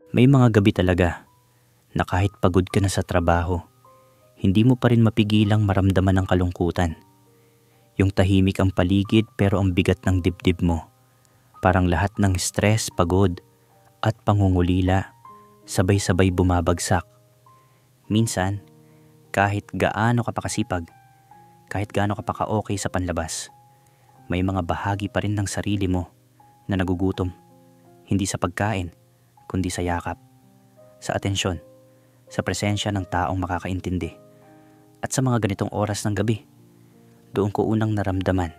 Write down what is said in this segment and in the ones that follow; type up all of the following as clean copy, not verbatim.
May mga gabi talaga na kahit pagod ka na sa trabaho, hindi mo pa rin mapigilang maramdaman ang kalungkutan. Yung tahimik ang paligid pero ang bigat ng dibdib mo. Parang lahat ng stress, pagod at pangungulila sabay-sabay bumabagsak. Minsan, kahit gaano ka pa kasipag, kahit gaano ka pa ka-okay sa panlabas, may mga bahagi pa rin ng sarili mo na nagugutom. Hindi sa pagkain, kundi sa yakap, sa atensyon, sa presensya ng taong makakaintindi. At sa mga ganitong oras ng gabi, doon ko unang naramdaman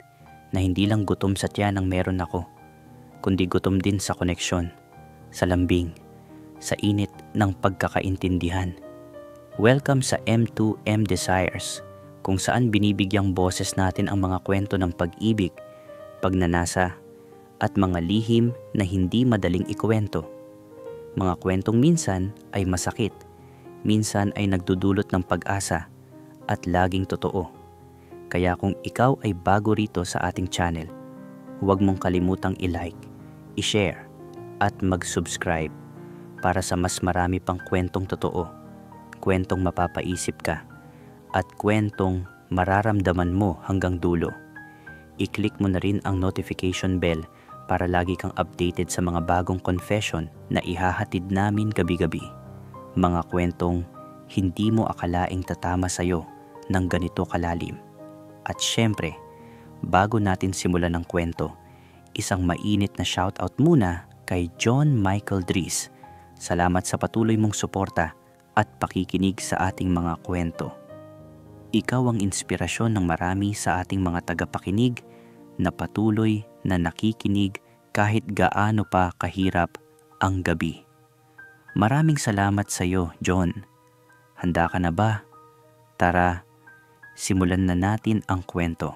na hindi lang gutom sa tiyan ang meron ako, kundi gutom din sa koneksyon, sa lambing, sa init ng pagkakaintindihan. Welcome sa M2M Desires, kung saan binibigyang boses natin ang mga kwento ng pag-ibig, pagnanasa, at mga lihim na hindi madaling ikwento. Mga kwentong minsan ay masakit, minsan ay nagdudulot ng pag-asa, at laging totoo. Kaya kung ikaw ay bago rito sa ating channel, huwag mong kalimutang i-like, i-share, at mag-subscribe para sa mas marami pang kwentong totoo, kwentong mapapaisip ka, at kwentong mararamdaman mo hanggang dulo. I-click mo na rin ang notification bell para lagi kang updated sa mga bagong confession na ihahatid namin gabi-gabi. Mga kwentong hindi mo akalaing tatama sa'yo ng ganito kalalim. At syempre, bago natin simulan ng kwento, isang mainit na shoutout muna kay John Michael Dries. Salamat sa patuloy mong suporta at pakikinig sa ating mga kwento. Ikaw ang inspirasyon ng marami sa ating mga tagapakinig na patuloy na nakikinig kahit gaano pa kahirap ang gabi. Maraming salamat sa iyo, John. Handa ka na ba? Tara, simulan na natin ang kwento.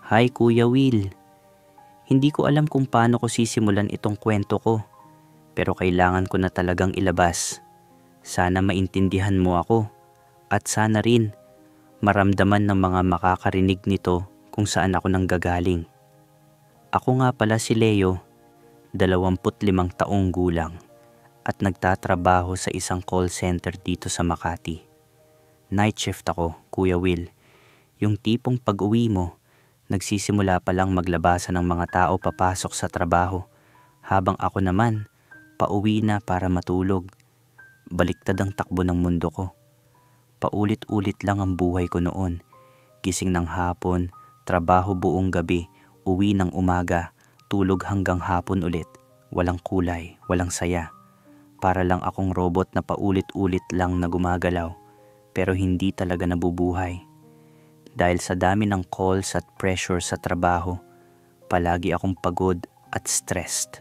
Hi Kuya Will. Hindi ko alam kung paano ko sisimulan itong kwento ko, pero kailangan ko na talagang ilabas. Sana maintindihan mo ako, at sana rin maramdaman ng mga makakarinig nito kung saan ako nanggagaling. Ako nga pala si Leo, 25 taong gulang, at nagtatrabaho sa isang call center dito sa Makati. Night shift ako, Kuya Will. Yung tipong pag-uwi mo, nagsisimula pa lang maglabasan ng mga tao papasok sa trabaho, habang ako naman, pauwi na para matulog. Baliktad ang takbo ng mundo ko. Paulit-ulit lang ang buhay ko noon. Gising ng hapon, trabaho buong gabi, uwi ng umaga, tulog hanggang hapon ulit. Walang kulay, walang saya. Para lang akong robot na paulit-ulit lang na gumagalaw, pero hindi talaga nabubuhay. Dahil sa dami ng calls at pressure sa trabaho, palagi akong pagod at stressed.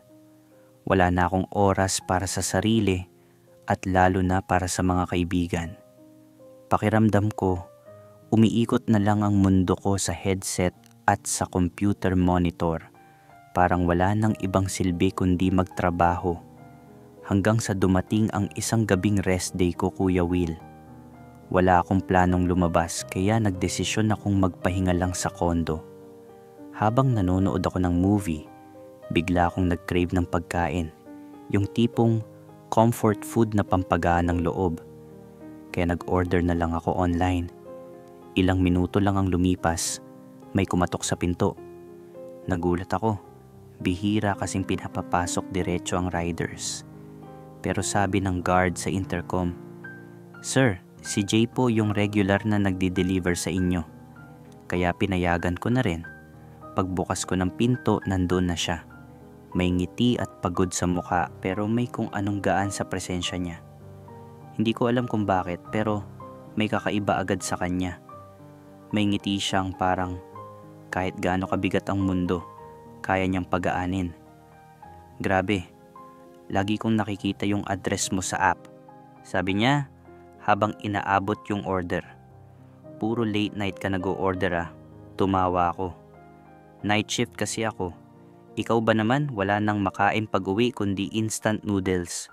Wala na akong oras para sa sarili at lalo na para sa mga kaibigan. Pakiramdam ko, umiikot na lang ang mundo ko sa headset at sa computer monitor. Parang wala nang ibang silbi kundi magtrabaho. Hanggang sa dumating ang isang gabing rest day ko, Kuya Will. Wala akong planong lumabas kaya nagdesisyon akong magpahinga lang sa kondo. Habang nanonood ako ng movie, bigla akong nag-crave ng pagkain. Yung tipong comfort food na pampagaan ng loob. Kaya nag-order na lang ako online. Ilang minuto lang ang lumipas, may kumatok sa pinto. Nagulat ako. Bihira kasing pinapapasok diretso ang riders. Pero sabi ng guard sa intercom, "Sir, si Jay po yung regular na nagdi-deliver sa inyo." Kaya pinayagan ko na rin. Pagbukas ko ng pinto, nandun na siya. May ngiti at pagod sa mukha pero may kung anong gaan sa presensya niya. Hindi ko alam kung bakit pero may kakaiba agad sa kanya. May ngiti siyang parang kahit gaano kabigat ang mundo, kaya niyang pagaanin. Grabe, lagi kong nakikita yung address mo sa app. Sabi niya habang inaabot yung order. Puro late night ka nag-o-order ah. Tumawa ako. Night shift kasi ako. Ikaw ba naman wala nang makain pag-uwi kundi instant noodles?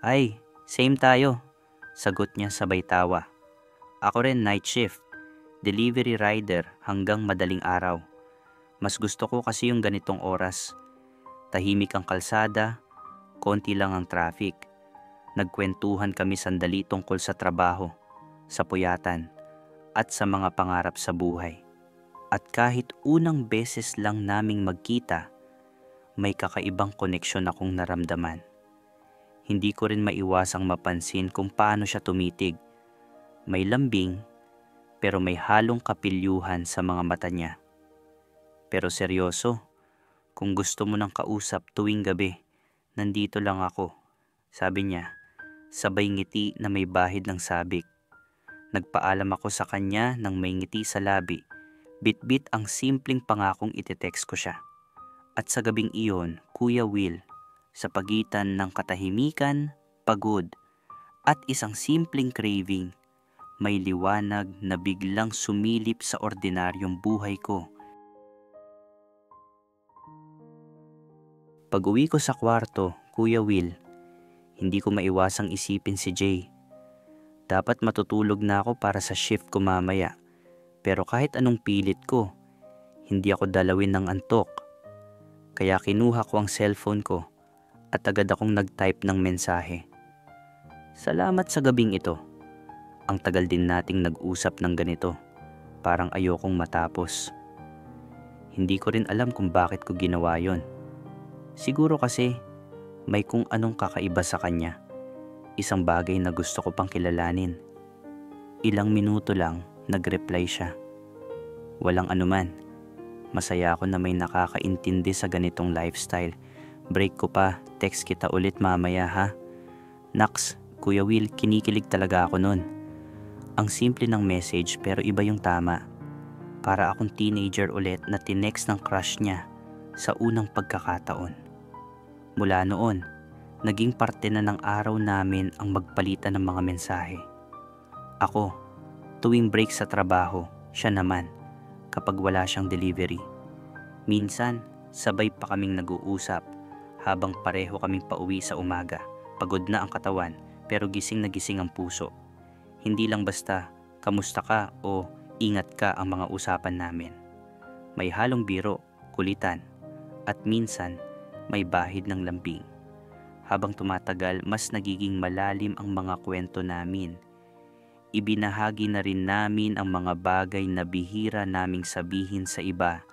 Ay, same tayo. Sagot niya sabay tawa. Ako rin night shift. Delivery rider hanggang madaling araw. Mas gusto ko kasi yung ganitong oras. Tahimik ang kalsada, konti lang ang traffic. Nagkwentuhan kami sandali tungkol sa trabaho, sa puyatan, at sa mga pangarap sa buhay. At kahit unang beses lang naming magkita, may kakaibang koneksyon akong naramdaman. Hindi ko rin maiwasang mapansin kung paano siya tumitig. May lambing, pero may halong kapilyuhan sa mga mata niya. Pero seryoso, kung gusto mo ng kausap tuwing gabi, nandito lang ako, sabi niya, sabay ngiti na may bahid ng sabik. Nagpaalam ako sa kanya nang may ngiti sa labi, bit-bit ang simpleng pangakong itetext ko siya. At sa gabing iyon, Kuya Will, sa pagitan ng katahimikan, pagod, at isang simpleng craving, may liwanag na biglang sumilip sa ordinaryong buhay ko. Pag-uwi ko sa kwarto, Kuya Will, hindi ko maiwasang isipin si Jay. Dapat matutulog na ako para sa shift ko mamaya, pero kahit anong pilit ko, hindi ako dalawin ng antok. Kaya kinuha ko ang cellphone ko at agad akong nag-type ng mensahe. Salamat sa gabing ito. Ang tagal din nating nag-usap ng ganito. Parang ayokong matapos. Hindi ko rin alam kung bakit ko ginawa yon. Siguro kasi may kung anong kakaiba sa kanya. Isang bagay na gusto ko pang kilalanin. Ilang minuto lang, nag-reply siya. Walang anuman. Masaya ako na may nakakaintindi sa ganitong lifestyle. Break ko pa, text kita ulit mamaya ha. Naks, Kuya Will, kinikilig talaga ako nun. Ang simple ng message pero iba yung tama. Para akong teenager ulit na tinext ng crush niya sa unang pagkakataon. Mula noon, naging parte na ng araw namin ang magpalitan ng mga mensahe. Ako, tuwing break sa trabaho, siya naman, kapag wala siyang delivery. Minsan, sabay pa kaming nag-uusap habang pareho kaming pauwi sa umaga. Pagod na ang katawan pero gising na gising ang puso. Hindi lang basta, kamusta ka o ingat ka ang mga usapan namin. May halong biro, kulitan, at minsan may bahid ng lambing. Habang tumatagal, mas nagiging malalim ang mga kwento namin. Ibinahagi na rin namin ang mga bagay na bihira naming sabihin sa iba,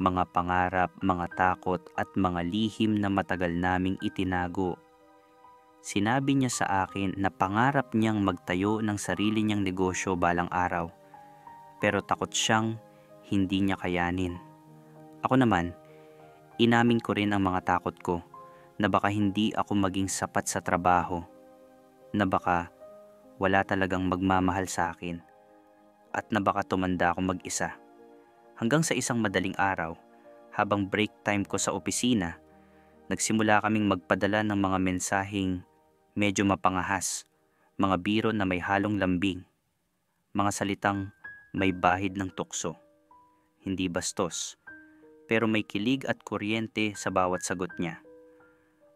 mga pangarap, mga takot at mga lihim na matagal naming itinago. Sinabi niya sa akin na pangarap niyang magtayo ng sarili niyang negosyo balang araw, pero takot siyang hindi niya kayanin. Ako naman, inamin ko rin ang mga takot ko, na baka hindi ako maging sapat sa trabaho, na baka wala talagang magmamahal sa akin, at na baka tumanda ako mag-isa. Hanggang sa isang madaling araw, habang break time ko sa opisina, nagsimula kaming magpadala ng mga mensaheng medyo mapangahas, mga biro na may halong lambing, mga salitang may bahid ng tukso. Hindi bastos, pero may kilig at kuryente sa bawat sagot niya.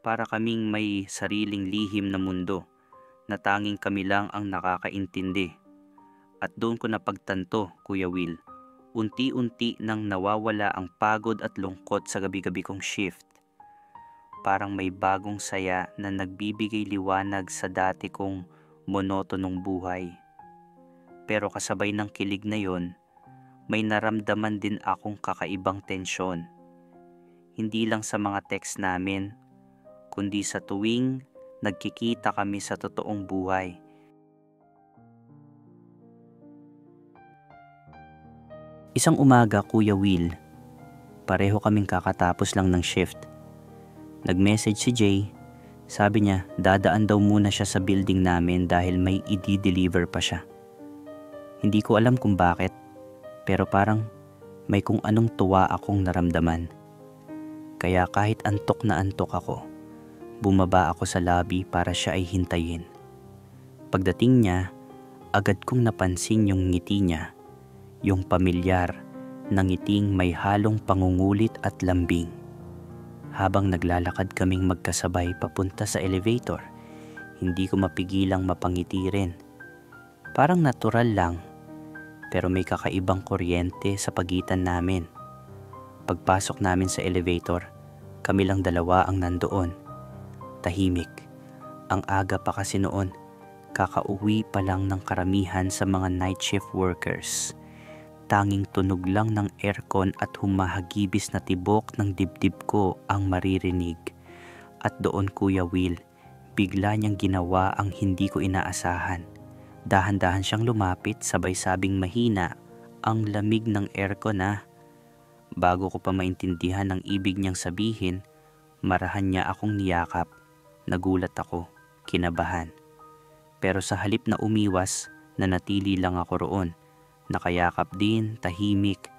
Para kaming may sariling lihim na mundo na tanging kami lang ang nakakaintindi. At doon ko napagtanto, Kuya Will, unti-unti nang nawawala ang pagod at lungkot sa gabi-gabi kong shift. Parang may bagong saya na nagbibigay liwanag sa dati kong monotonong buhay. Pero kasabay ng kilig na yon, may naramdaman din akong kakaibang tensyon. Hindi lang sa mga text namin, kundi sa tuwing nagkikita kami sa totoong buhay. Isang umaga, Kuya Will, pareho kaming kakatapos lang ng shift. Nag-message si Jay, sabi niya dadaan daw muna siya sa building namin dahil may i-deliver pa siya. Hindi ko alam kung bakit, pero parang may kung anong tuwa akong naramdaman. Kaya kahit antok na antok ako, bumaba ako sa lobby para siya ay hintayin. Pagdating niya, agad kong napansin yung ngiti niya, yung pamilyar na ngiting may halong pangungulit at lambing. Habang naglalakad kaming magkasabay papunta sa elevator, hindi ko mapigilang mapangiti rin. Parang natural lang, pero may kakaibang kuryente sa pagitan namin. Pagpasok namin sa elevator, Kami lang dalawa ang nandoon. Tahimik. Ang aga pa kasi noon. Kakauwi pa lang ng karamihan sa mga night shift workers. Tanging tunog lang ng aircon at humahagibis na tibok ng dibdib ko ang maririnig. At doon, Kuya Will, bigla niyang ginawa ang hindi ko inaasahan. Dahan-dahan siyang lumapit, sabay sabing mahina, "Ang lamig ng aircon ah." Bago ko pa maintindihan ang ibig niyang sabihin, marahan niya akong niyakap. Nagulat ako, kinabahan. Pero sa halip na umiwas, nanatili lang ako roon. Nakayakap din, tahimik,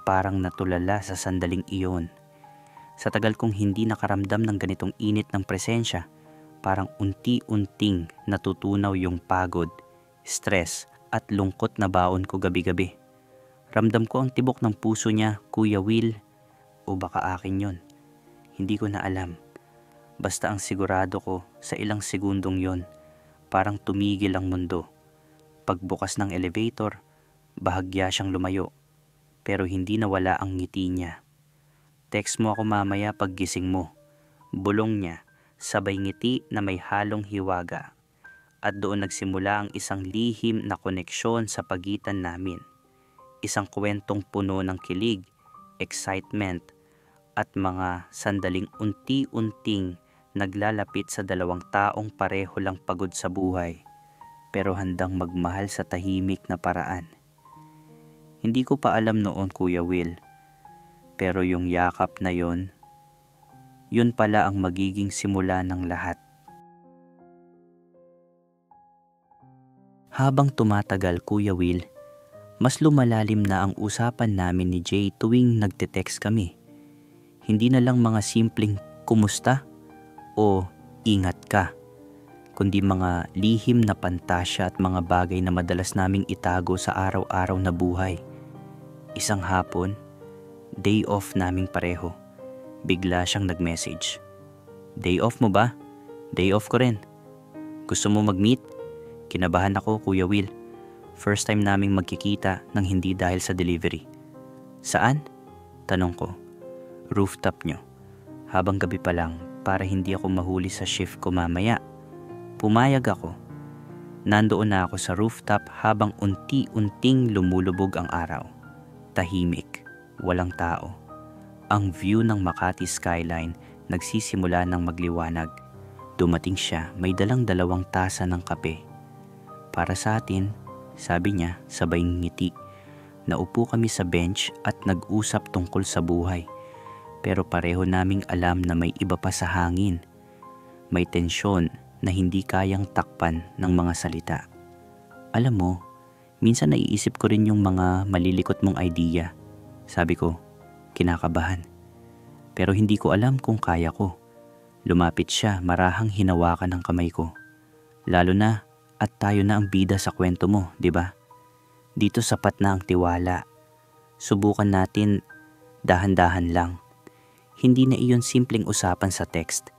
parang natulala sa sandaling iyon. Sa tagal kong hindi nakaramdam ng ganitong init ng presensya, parang unti-unting natutunaw yung pagod, stress at lungkot na baon ko gabi-gabi. Ramdam ko ang tibok ng puso niya, Kuya Will, o baka akin yon. Hindi ko na alam. Basta ang sigurado ko, sa ilang segundong yon, parang tumigil ang mundo. Pagbukas ng elevator, bahagya siyang lumayo, pero hindi nawala ang ngiti niya. "Text mo ako mamaya pag gising mo." Bulong niya, sabay ngiti na may halong hiwaga. At doon nagsimula ang isang lihim na koneksyon sa pagitan namin. Isang kwentong puno ng kilig, excitement, at mga sandaling unti-unting naglalapit sa dalawang taong pareho lang pagod sa buhay, pero handang magmahal sa tahimik na paraan. Hindi ko pa alam noon, Kuya Will, pero yung yakap na yun pala ang magiging simula ng lahat. Habang tumatagal, Kuya Will, mas lumalalim na ang usapan namin ni Jay tuwing nagte-text kami. Hindi na lang mga simpleng "kumusta" o "ingat ka", kundi mga lihim na pantasya at mga bagay na madalas naming itago sa araw-araw na buhay. Isang hapon, day off naming pareho. Bigla siyang nag-message. "Day off mo ba?" "Day off ko rin." "Gusto mo mag-meet?" Kinabahan ako, Kuya Will. First time naming magkikita nang hindi dahil sa delivery. "Saan?" tanong ko. "Rooftop nyo." Habang gabi pa lang, para hindi ako mahuli sa shift ko mamaya. Pumayag ako. Nandoon na ako sa rooftop habang unti-unting lumulubog ang araw. Tahimik, walang tao. Ang view ng Makati skyline nagsisimula ng magliwanag. Dumating siya, may dalang 2 tasa ng kape. "Para sa atin," sabi niya, sabay ngiti. Naupo kami sa bench at nag-usap tungkol sa buhay. Pero pareho naming alam na may iba pa sa hangin. May tensyon na hindi kayang takpan ng mga salita. "Alam mo, minsan naiisip ko rin yung mga malilikot mong idea." Sabi ko, kinakabahan. Pero hindi ko alam kung kaya ko. Lumapit siya, marahang hinawakan ng kamay ko. "Lalo na at tayo na ang bida sa kwento mo, di ba? Dito sapat na ang tiwala. Subukan natin dahan-dahan lang. Hindi na iyon simpleng usapan sa text.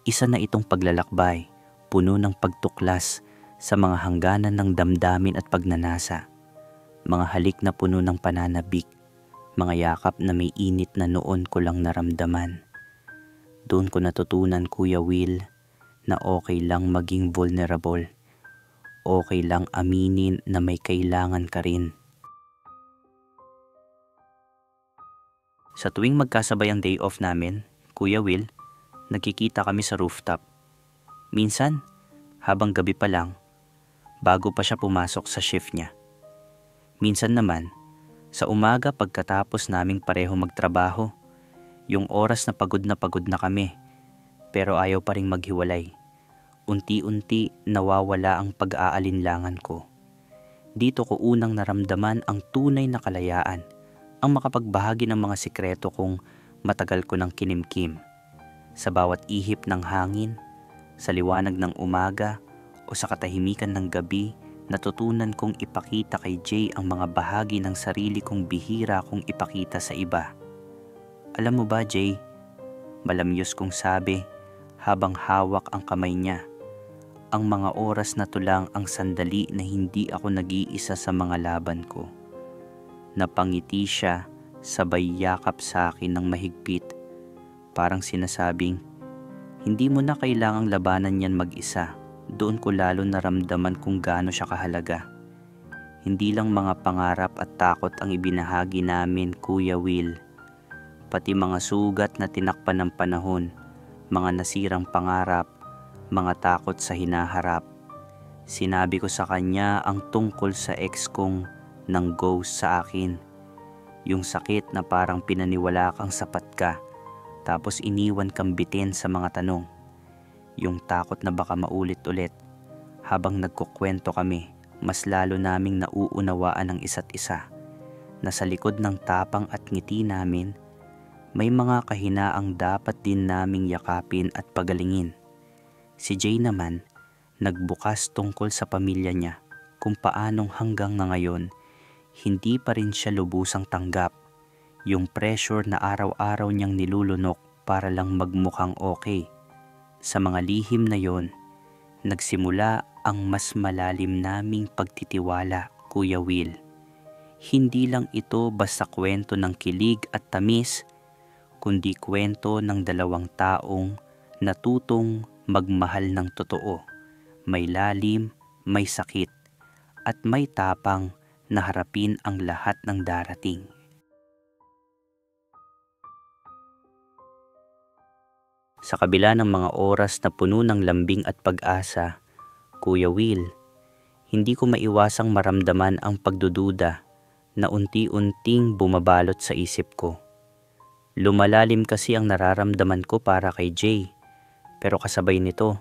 Isa na itong paglalakbay, puno ng pagtuklas sa mga hangganan ng damdamin at pagnanasa. Mga halik na puno ng pananabik, mga yakap na may init na noon ko lang naramdaman. Doon ko natutunan, Kuya Will, na okay lang maging vulnerable. Okay lang aminin na may kailangan ka rin. Sa tuwing magkasabay ang day off namin, Kuya Will, nagkikita kami sa rooftop. Minsan, habang gabi pa lang, bago pa siya pumasok sa shift niya. Minsan naman, sa umaga pagkatapos naming pareho magtrabaho, yung oras na pagod na kami, pero ayaw pa ring maghiwalay. Unti-unti nawawala ang pag-aalinlangan ko. Dito ko unang naramdaman ang tunay na kalayaan, ang makapagbahagi ng mga sikreto kong matagal ko ng kinimkim. Sa bawat ihip ng hangin, sa liwanag ng umaga o sa katahimikan ng gabi, natutunan kong ipakita kay Jay ang mga bahagi ng sarili kong bihira kong ipakita sa iba. "Alam mo ba, Jay?" malamyos kong sabi habang hawak ang kamay niya. Ang mga oras na to lang ang sandali na hindi ako nag-iisa sa mga laban ko. Napangiti siya, sabay yakap sa akin ng mahigpit. Parang sinasabing, hindi mo na kailangang labanan yan mag-isa. Doon ko lalo naramdaman kung gaano siya kahalaga. Hindi lang mga pangarap at takot ang ibinahagi namin, Kuya Will. Pati mga sugat na tinakpan ng panahon, mga nasirang pangarap, mga takot sa hinaharap. Sinabi ko sa kanya ang tungkol sa ex kong nang ghost sa akin. Yung sakit na parang pinaniwala kang sapat ka, tapos iniwan kang bitin sa mga tanong. Yung takot na baka maulit-ulit. Habang nagkukwento kami, mas lalo naming nauunawaan ang isa't isa. Na sa likod ng tapang at ngiti namin, may mga kahinaang dapat din naming yakapin at pagalingin. Si Jay naman, nagbukas tungkol sa pamilya niya, kung paanong hanggang ngayon, hindi pa rin siya lubusang tanggap. Yung pressure na araw-araw niyang nilulunok para lang magmukhang okay. Sa mga lihim na yon, nagsimula ang mas malalim naming pagtitiwala, Kuya Will. Hindi lang ito basta kwento ng kilig at tamis, kundi kwento ng dalawang taong natutong magmahal ng totoo. May lalim, may sakit, at may tapang na harapin ang lahat ng darating. Sa kabila ng mga oras na puno ng lambing at pag-asa, Kuya Will, hindi ko maiwasang maramdaman ang pagdududa na unti-unting bumabalot sa isip ko. Lumalalim kasi ang nararamdaman ko para kay Jay, pero kasabay nito,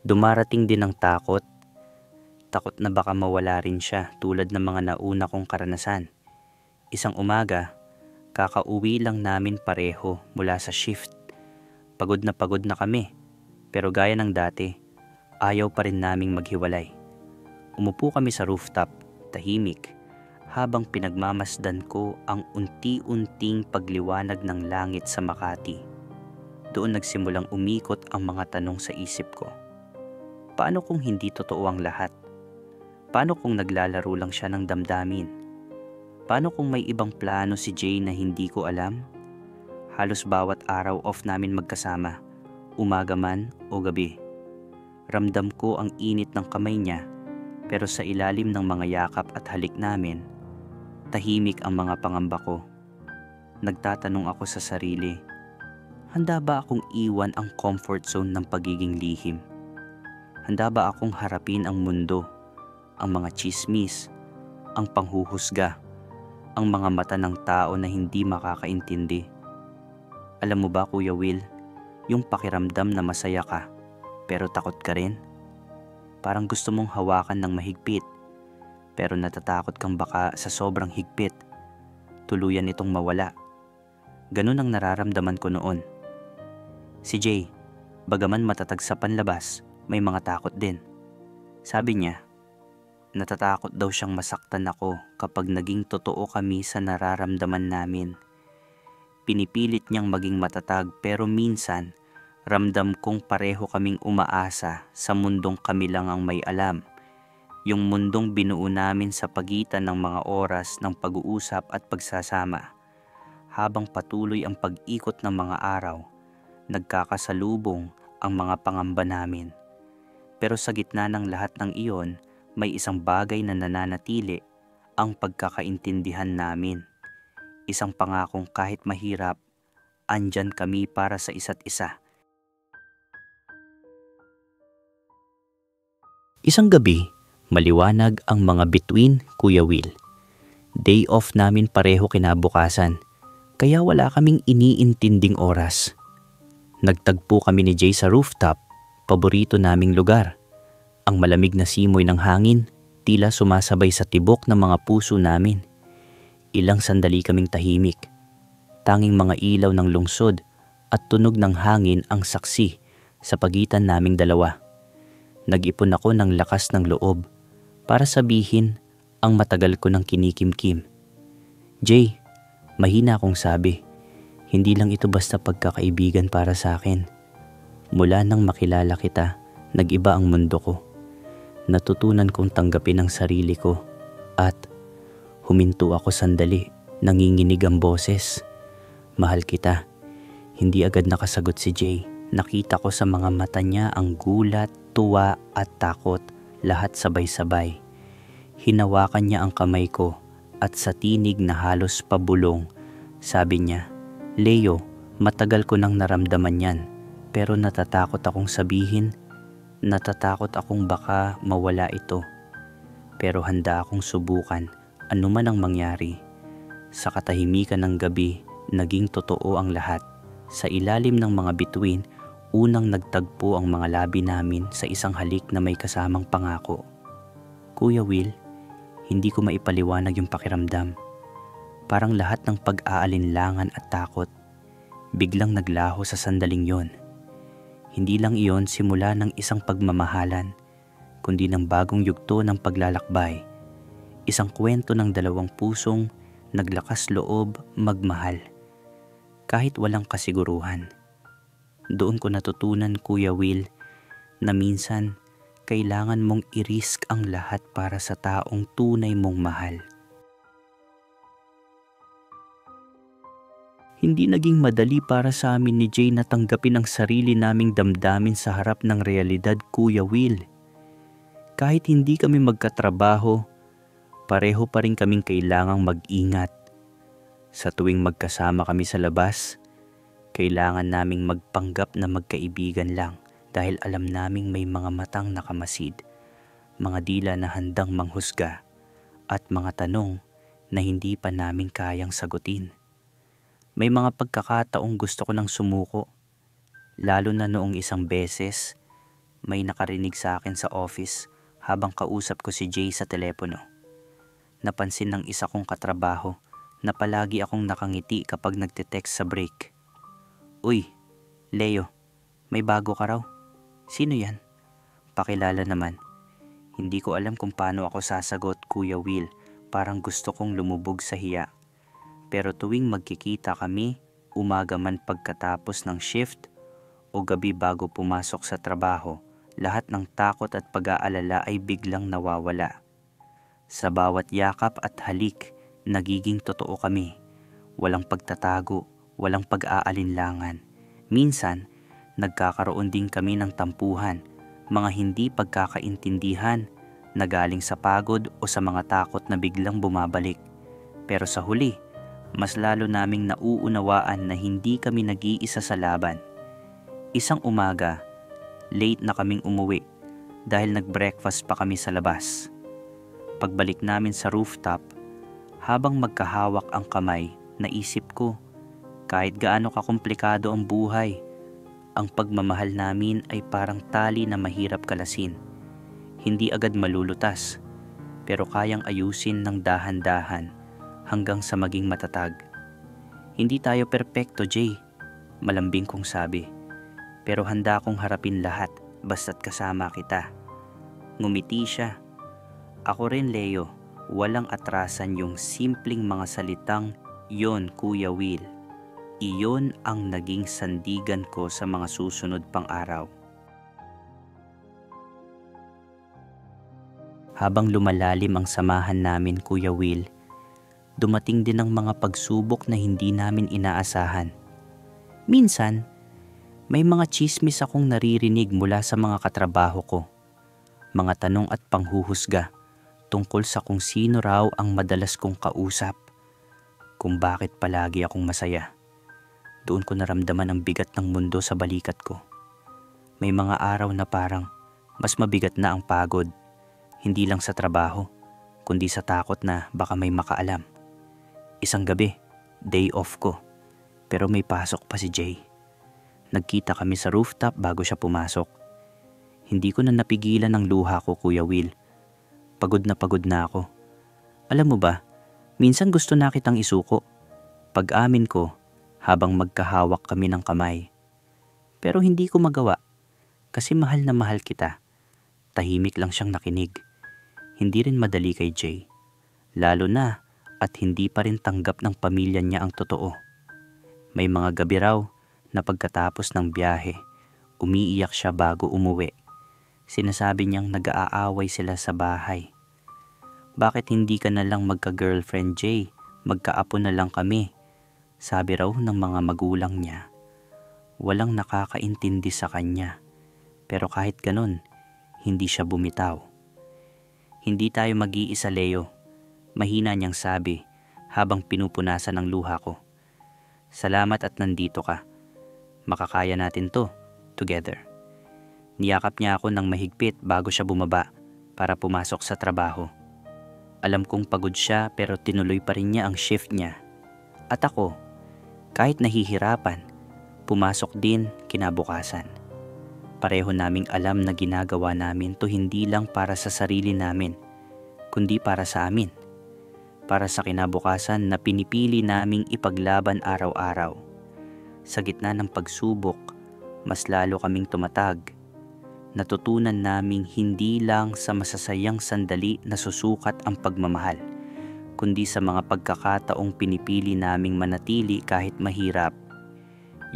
dumarating din ang takot. Takot na baka mawala rin siya tulad ng mga nauna kong karanasan. Isang umaga, kakauwi lang namin pareho mula sa shift. Pagod na kami, pero gaya ng dati, ayaw pa rin naming maghiwalay. Umupo kami sa rooftop, tahimik, habang pinagmamasdan ko ang unti-unting pagliwanag ng langit sa Makati. Doon nagsimulang umikot ang mga tanong sa isip ko. Paano kung hindi totoo ang lahat? Paano kung naglalaro lang siya ng damdamin? Paano kung may ibang plano si Jay na hindi ko alam? Halos bawat araw off namin magkasama, umaga man o gabi. Ramdam ko ang init ng kamay niya, pero sa ilalim ng mga yakap at halik namin, tahimik ang mga pangamba ko. Nagtatanong ako sa sarili, handa ba akong iwan ang comfort zone ng pagiging lihim? Handa ba akong harapin ang mundo, ang mga chismis, ang panghuhusga, ang mga mata ng tao na hindi makakaintindi? Alam mo ba, Kuya Will, yung pakiramdam na masaya ka, pero takot ka rin? Parang gusto mong hawakan ng mahigpit, pero natatakot kang baka sa sobrang higpit, tuluyan itong mawala. Ganun ang nararamdaman ko noon. Si Jay, bagaman matatag sa panlabas, may mga takot din. Sabi niya, natatakot daw siyang masaktan ako kapag naging totoo kami sa nararamdaman namin. Pinipilit niyang maging matatag pero minsan ramdam kong pareho kaming umaasa sa mundong kami lang ang may alam. Yung mundong binuo namin sa pagitan ng mga oras ng pag-uusap at pagsasama. Habang patuloy ang pag-ikot ng mga araw, nagkakasalubong ang mga pangamba namin. Pero sa gitna ng lahat ng iyon, may isang bagay na nananatili, ang pagkakaintindihan namin. Isang pangakong kahit mahirap, andyan kami para sa isa't isa. Isang gabi, maliwanag ang mga bituin, Kuya Will. Day off namin pareho kinabukasan, kaya wala kaming iniintinding oras. Nagtagpo kami ni Jay sa rooftop, paborito naming lugar. Ang malamig na simoy ng hangin, tila sumasabay sa tibok ng mga puso namin. Ilang sandali kaming tahimik. Tanging mga ilaw ng lungsod at tunog ng hangin ang saksi sa pagitan naming dalawa. Nag-ipon ako ng lakas ng loob para sabihin ang matagal ko ng kinikimkim. Jay, mahina akong sabi. Hindi lang ito basta pagkakaibigan para sa akin. Mula nang makilala kita, nag-iba ang mundo ko. Natutunan kong tanggapin ang sarili ko at huminto ako sandali, nanginginig ang boses. Mahal kita. Hindi agad nakasagot si Jay. Nakita ko sa mga mata niya ang gulat, tuwa at takot, lahat sabay-sabay. Hinawakan niya ang kamay ko at sa tinig na halos pabulong, sabi niya, "Leo, matagal ko nang naramdaman yan, pero natatakot akong sabihin, natatakot akong baka mawala ito. Pero handa akong subukan, anuman ang mangyari." Sa katahimikan ng gabi, naging totoo ang lahat. Sa ilalim ng mga bituin, unang nagtagpo ang mga labi namin sa isang halik na may kasamang pangako. Kuya Will, hindi ko maipaliwanag yung pakiramdam. Parang lahat ng pag-aalinlangan at takot, biglang naglaho sa sandaling yon. Hindi lang iyon simula ng isang pagmamahalan, kundi ng bagong yugto ng paglalakbay. Isang kwento ng dalawang pusong naglakas loob magmahal. Kahit walang kasiguruhan. Doon ko natutunan, Kuya Will, na minsan kailangan mong i-risk ang lahat para sa taong tunay mong mahal. Hindi naging madali para sa amin ni Jay na tanggapin ang sarili naming damdamin sa harap ng realidad, Kuya Will. Kahit hindi kami magkatrabaho, pareho pa rin kaming kailangang mag-ingat. Sa tuwing magkasama kami sa labas, kailangan naming magpanggap na magkaibigan lang dahil alam naming may mga matang nakamasid, mga dila na handang manghusga, at mga tanong na hindi pa namin kayang sagutin. May mga pagkakataong gusto ko nang sumuko, lalo na noong isang beses may nakarinig sa akin sa office habang kausap ko si Jay sa telepono. Napansin ng isa kong katrabaho na palagi akong nakangiti kapag nagte-text sa break. "Uy, Leo, may bago ka raw. Sino yan?" Pakilala naman. Hindi ko alam kung paano ako sasagot, Kuya Will. Parang gusto kong lumubog sa hiya. Pero tuwing magkikita kami, umaga man pagkatapos ng shift o gabi bago pumasok sa trabaho, lahat ng takot at pag-aalala ay biglang nawawala. Sa bawat yakap at halik, nagiging totoo kami. Walang pagtatago, walang pag-aalinlangan. Minsan, nagkakaroon din kami ng tampuhan, mga hindi pagkakaintindihan na galing sa pagod o sa mga takot na biglang bumabalik. Pero sa huli, mas lalo naming nauunawaan na hindi kami nag-iisa sa laban. Isang umaga, late na kaming umuwi dahil nag-breakfast pa kami sa labas. Pagbalik namin sa rooftop, habang magkahawak ang kamay, naisip ko, kahit gaano kakomplikado ang buhay, ang pagmamahal namin ay parang tali na mahirap kalasin. Hindi agad malulutas, pero kayang ayusin ng dahan-dahan hanggang sa maging matatag. "Hindi tayo perpekto, Jay," malambing kong sabi. "Pero handa akong harapin lahat basta't kasama kita." Ngumiti siya. "Ako rin, Leo. Walang atrasan yung simpleng mga salitang, 'Yon, Kuya Will.' Iyon ang naging sandigan ko sa mga susunod pang araw." Habang lumalalim ang samahan namin, Kuya Will, dumating din ang mga pagsubok na hindi namin inaasahan. Minsan, may mga tsismis akong naririnig mula sa mga katrabaho ko. Mga tanong at panghuhusga tungkol sa kung sino raw ang madalas kong kausap, kung bakit palagi akong masaya. Doon ko naramdaman ang bigat ng mundo sa balikat ko. May mga araw na parang mas mabigat na ang pagod, hindi lang sa trabaho, kundi sa takot na baka may makaalam. Isang gabi, day off ko, pero may pasok pa si Jay. Nagkita kami sa rooftop bago siya pumasok. Hindi ko na napigilan ang luha ko, Kuya Will. Pagod na ako. Alam mo ba, minsan gusto na kitang isuko. Pag-amin ko, habang magkahawak kami ng kamay. Pero hindi ko magawa, kasi mahal na mahal kita. Tahimik lang siyang nakinig. Hindi rin madali kay Jay. Lalo na at hindi pa rin tanggap ng pamilya niya ang totoo. May mga gabi raw na pagkatapos ng biyahe, umiiyak siya bago umuwi. Sinasabi niyang nag-aaway sila sa bahay. "Bakit hindi ka na lang magka-girlfriend, Jay? Magkaapo na lang kami," sabi raw ng mga magulang niya. Walang nakakaintindi sa kanya. Pero kahit ganun, hindi siya bumitaw. Hindi tayo mag-iisa, Leo. Mahina niyang sabi habang pinupunasan ng luha ko. Salamat at nandito ka. Makakaya natin to, together. Niyakap niya ako ng mahigpit bago siya bumaba para pumasok sa trabaho. Alam kong pagod siya pero tinuloy pa rin niya ang shift niya. At ako, kahit nahihirapan, pumasok din kinabukasan. Pareho naming alam na ginagawa namin to hindi lang para sa sarili namin, kundi para sa amin. Para sa kinabukasan na pinipili naming ipaglaban araw-araw. Sa gitna ng pagsubok, mas lalo kaming tumatag. Natutunan naming hindi lang sa masasayang sandali na susukat ang pagmamahal, kundi sa mga pagkakataong pinipili naming manatili kahit mahirap.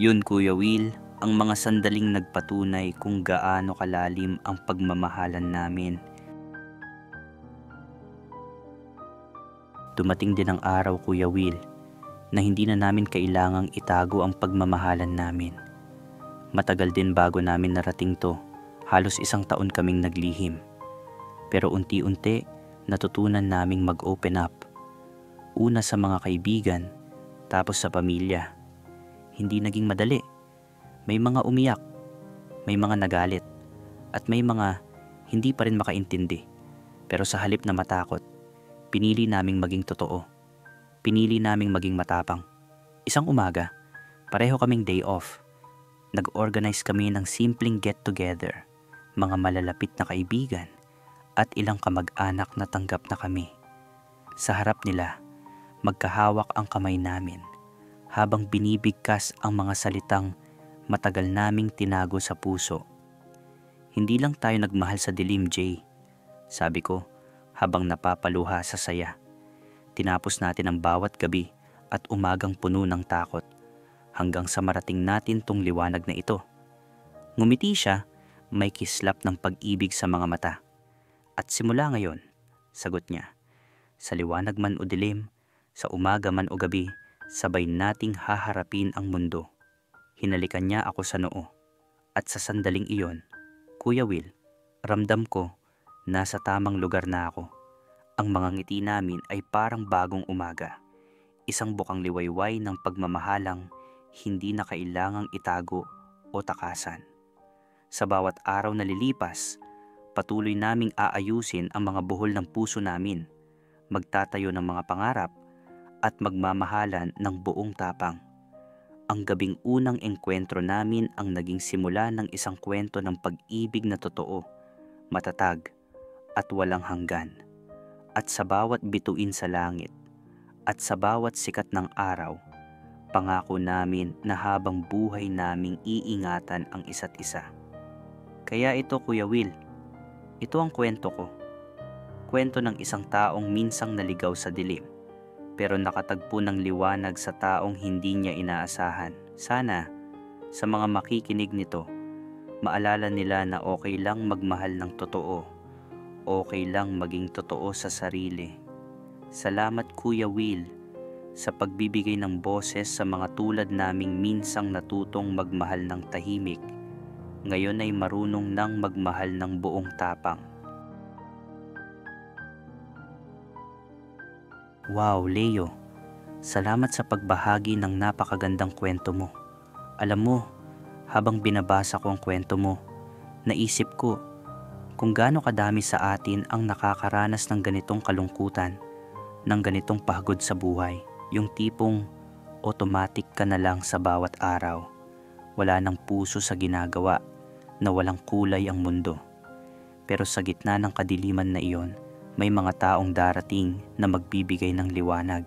Yun, Kuya Will, ang mga sandaling nagpatunay kung gaano kalalim ang pagmamahalan namin. Dumating din ang araw, Kuya Will, na hindi na namin kailangang itago ang pagmamahalan namin. Matagal din bago namin narating to. Halos 1 taon kaming naglihim. Pero unti-unti, natutunan naming mag-open up. Una sa mga kaibigan, tapos sa pamilya. Hindi naging madali. May mga umiyak, may mga nagalit, at may mga hindi pa rin makaintindi. Pero sa halip na matakot, pinili naming maging totoo. Pinili naming maging matapang. Isang umaga, pareho kaming day off. Nag-organize kami ng simpleng get-together, mga malalapit na kaibigan, at ilang kamag-anak na tanggap na kami. Sa harap nila, magkahawak ang kamay namin, habang binibigkas ang mga salitang matagal naming tinago sa puso. Hindi lang tayo nagmahal sa dilim, Jay. Sabi ko, habang napapaluha sa saya. Tinapos natin ang bawat gabi at umagang puno ng takot hanggang sa marating natin tong liwanag na ito. Ngumiti siya, may kislap ng pag-ibig sa mga mata. At simula ngayon, sagot niya, sa liwanag man o dilim, sa umaga man o gabi, sabay nating haharapin ang mundo. Hinalikan niya ako sa noo. At sa sandaling iyon, Kuya Will, ramdam ko, nasa tamang lugar na ako. Ang mga ngiti namin ay parang bagong umaga. Isang bukang liwayway ng pagmamahalang hindi na kailangang itago o takasan. Sa bawat araw na lilipas, patuloy naming aayusin ang mga buhol ng puso namin, magtatayo ng mga pangarap at magmamahalan ng buong tapang. Ang gabing unang engkwentro namin ang naging simula ng isang kwento ng pag-ibig na totoo, matatag at walang hanggan. At sa bawat bituin sa langit at sa bawat sikat ng araw, pangako namin na habang buhay naming iingatan ang isa't isa. Kaya ito, Kuya Will, ito ang kwento ko. Kwento ng isang taong minsang naligaw sa dilim, pero nakatagpo ng liwanag sa taong hindi niya inaasahan. Sana, sa mga makikinig nito, maalala nila na okay lang magmahal ng totoo. Okay lang maging totoo sa sarili. Salamat, Kuya Will, sa pagbibigay ng boses sa mga tulad naming minsang natutong magmahal ng tahimik. Ngayon ay marunong nang magmahal ng buong tapang. Wow, Leo. Salamat sa pagbahagi ng napakagandang kwento mo. Alam mo, habang binabasa ko ang kwento mo, naisip ko kung gaano kadami sa atin ang nakakaranas ng ganitong kalungkutan, ng ganitong pagod sa buhay, yung tipong automatic ka na lang sa bawat araw. Wala ng puso sa ginagawa, na walang kulay ang mundo. Pero sa gitna ng kadiliman na iyon, may mga taong darating na magbibigay ng liwanag.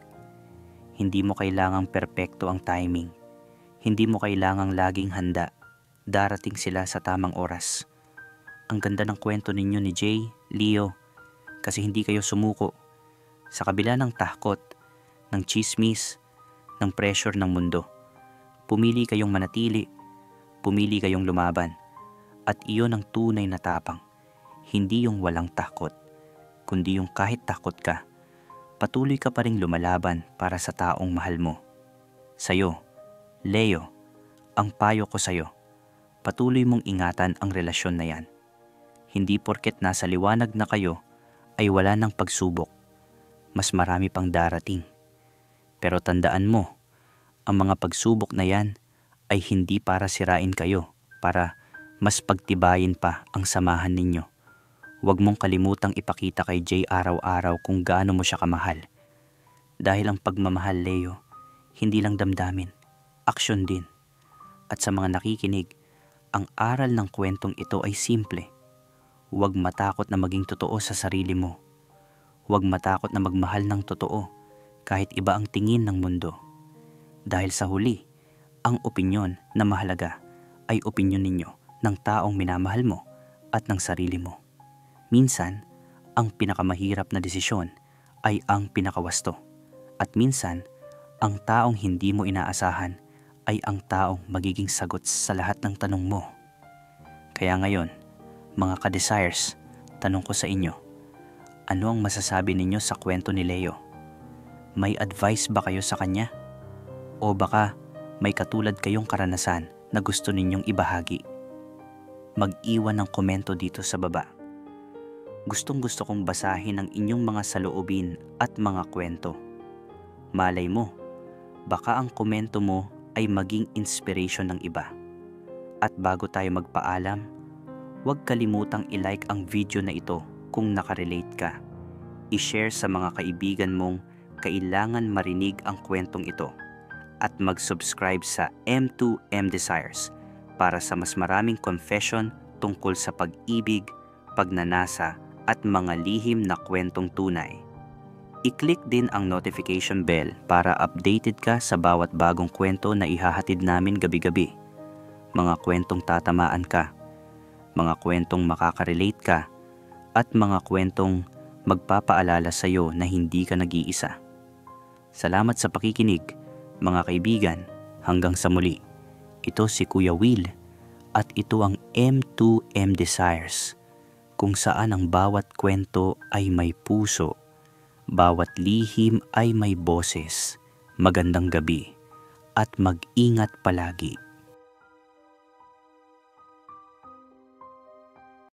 Hindi mo kailangang perpekto ang timing. Hindi mo kailangang laging handa. Darating sila sa tamang oras. Ang ganda ng kwento ninyo ni Jay, Leo, kasi hindi kayo sumuko. Sa kabila ng takot, ng chismis, ng pressure ng mundo, pumili kayong manatili, pumili kayong lumaban. At iyon ang tunay na tapang, hindi yung walang takot, kundi yung kahit takot ka, patuloy ka pa ring lumalaban para sa taong mahal mo. Sa'yo, Leo, Ang payo ko sa'yo, patuloy mong ingatan ang relasyon na yan. Hindi porket nasa liwanag na kayo ay wala ng pagsubok. Mas marami pang darating. Pero tandaan mo, ang mga pagsubok na yan ay hindi para sirain kayo, para mas pagtibayin pa ang samahan ninyo. Huwag mong kalimutang ipakita kay Jay araw-araw kung gaano mo siya kamahal. Dahil ang pagmamahal, Leo, hindi lang damdamin, aksyon din. At sa mga nakikinig, ang aral ng kwentong ito ay simple. Huwag matakot na maging totoo sa sarili mo. Huwag matakot na magmahal ng totoo kahit iba ang tingin ng mundo. Dahil sa huli, ang opinyon na mahalaga ay opinyon ninyo ng taong minamahal mo at ng sarili mo. Minsan, ang pinakamahirap na desisyon ay ang pinakawasto. At minsan, ang taong hindi mo inaasahan ay ang taong magiging sagot sa lahat ng tanong mo. Kaya ngayon, mga ka-desires, tanong ko sa inyo, ano ang masasabi ninyo sa kwento ni Leo? May advice ba kayo sa kanya? O baka may katulad kayong karanasan na gusto ninyong ibahagi? Mag-iwan ng komento dito sa baba. Gustong-gusto kong basahin ang inyong mga saloobin at mga kwento. Malay mo, baka ang komento mo ay maging inspiration ng iba. At bago tayo magpaalam, huwag kalimutang i-like ang video na ito kung nakarelate ka. I-share sa mga kaibigan mong kailangan marinig ang kwentong ito. At mag-subscribe sa M2M Desires para sa mas maraming confession tungkol sa pag-ibig, pagnanasa, at mga lihim na kwentong tunay. I-click din ang notification bell para updated ka sa bawat bagong kwento na ihahatid namin gabi-gabi. Mga kwentong tatamaan ka, mga kwentong makakarelate ka, at mga kwentong magpapaalala sa iyo na hindi ka nag-iisa. Salamat sa pakikinig, mga kaibigan, hanggang sa muli. Ito si Kuya Will at ito ang M2M Desires, kung saan ang bawat kwento ay may puso, bawat lihim ay may boses. Magandang gabi at mag-ingat palagi.